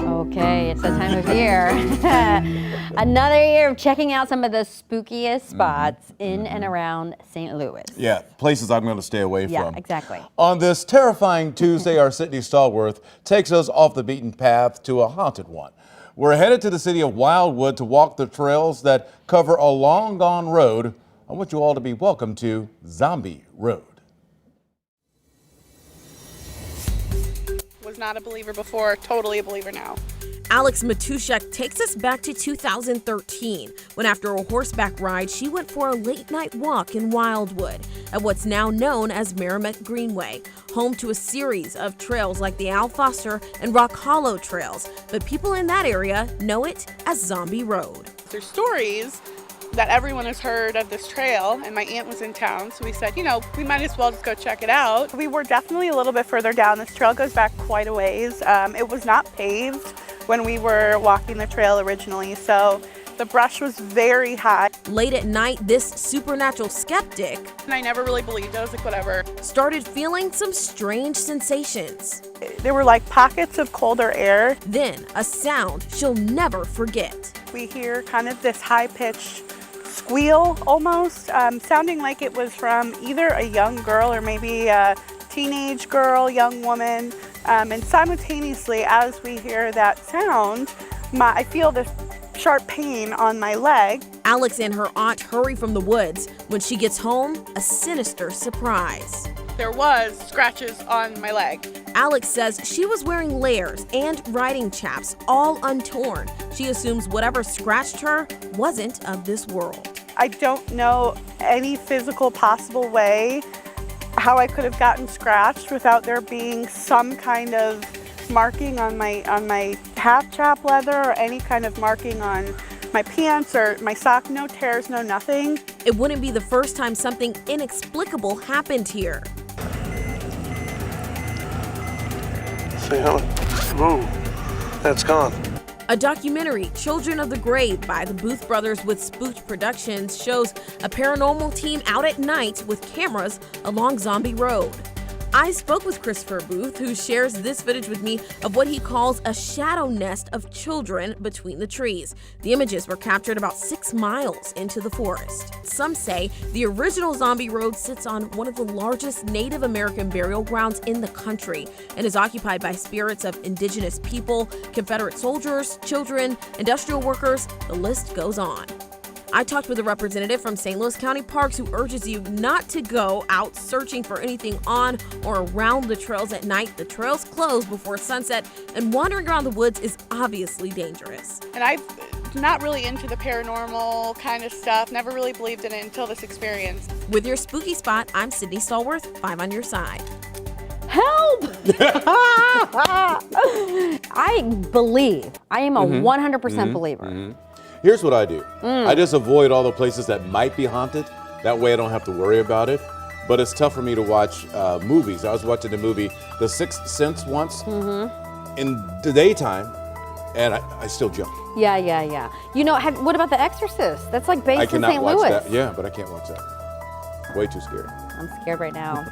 Okay, it's that time of year. Another year of checking out some of the spookiest spots in and around St. Louis. Yeah, places I'm going to stay away from. Yeah, exactly. On this terrifying Tuesday, our Sydney Stallworth takes us off the beaten path to a haunted one. We're headed to the city of Wildwood to walk the trails that cover a long gone road. I want you all to be welcome to Zombie Road. Was not a believer before, totally a believer now. Alex Matuszek takes us back to 2013, when after a horseback ride, she went for a late-night walk in Wildwood at what's now known as Merrimack Greenway, home to a series of trails like the Al Foster and Rock Hollow trails, but people in that area know it as Zombie Road. There's stories that everyone has heard of this trail, and my aunt was in town, so we said, you know, we might as well just go check it out. We were definitely a little bit further down. This trail goes back quite a ways. It was not paved when we were walking the trail originally, so the brush was very high. Late at night, this supernatural skeptic, And I never really believed it. I was like, whatever. started feeling some strange sensations. There were like pockets of colder air. Then a sound she'll never forget. We hear kind of this high-pitched squeal almost, sounding like it was from either a young girl or maybe a teenage girl, young woman. And simultaneously, as we hear that sound, I feel this sharp pain on my leg. Alex and her aunt hurry from the woods. When she gets home, a sinister surprise. There was scratches on my leg. Alex says she was wearing layers and riding chaps, all untorn. She assumes whatever scratched her wasn't of this world. I don't know any physical possible way how I could have gotten scratched without there being some kind of marking on my half chap leather or any kind of marking on my pants or my sock. No tears, no nothing. It wouldn't be the first time something inexplicable happened here. See how ooh, that's gone. A documentary, Children of the Grave by the Booth Brothers with Spooked Productions, shows a paranormal team out at night with cameras along Zombie Road. I spoke with Christopher Booth, who shares this footage with me of what he calls a shadow nest of children between the trees. The images were captured about 6 miles into the forest. Some say the original Zombie Road sits on one of the largest Native American burial grounds in the country and is occupied by spirits of indigenous people, Confederate soldiers, children, industrial workers. The list goes on. I talked with a representative from St. Louis County Parks who urges you not to go out searching for anything on or around the trails at night. The trails close before sunset, and wandering around the woods is obviously dangerous. And I'm not really into the paranormal kind of stuff. Never really believed in it until this experience. With your spooky spot, I'm Sydney Stallworth, 5 on your side. Help! I believe. I am a 100% believer. Here's what I do. I just avoid all the places that might be haunted. That way I don't have to worry about it. But it's tough for me to watch movies. I was watching the movie The Sixth Sense once in the daytime, and I still jump. Yeah. You know, what about The Exorcist? That's like based I in cannot St. watch Louis. that. Yeah, but I can't watch that. Way too scary. I'm scared right now.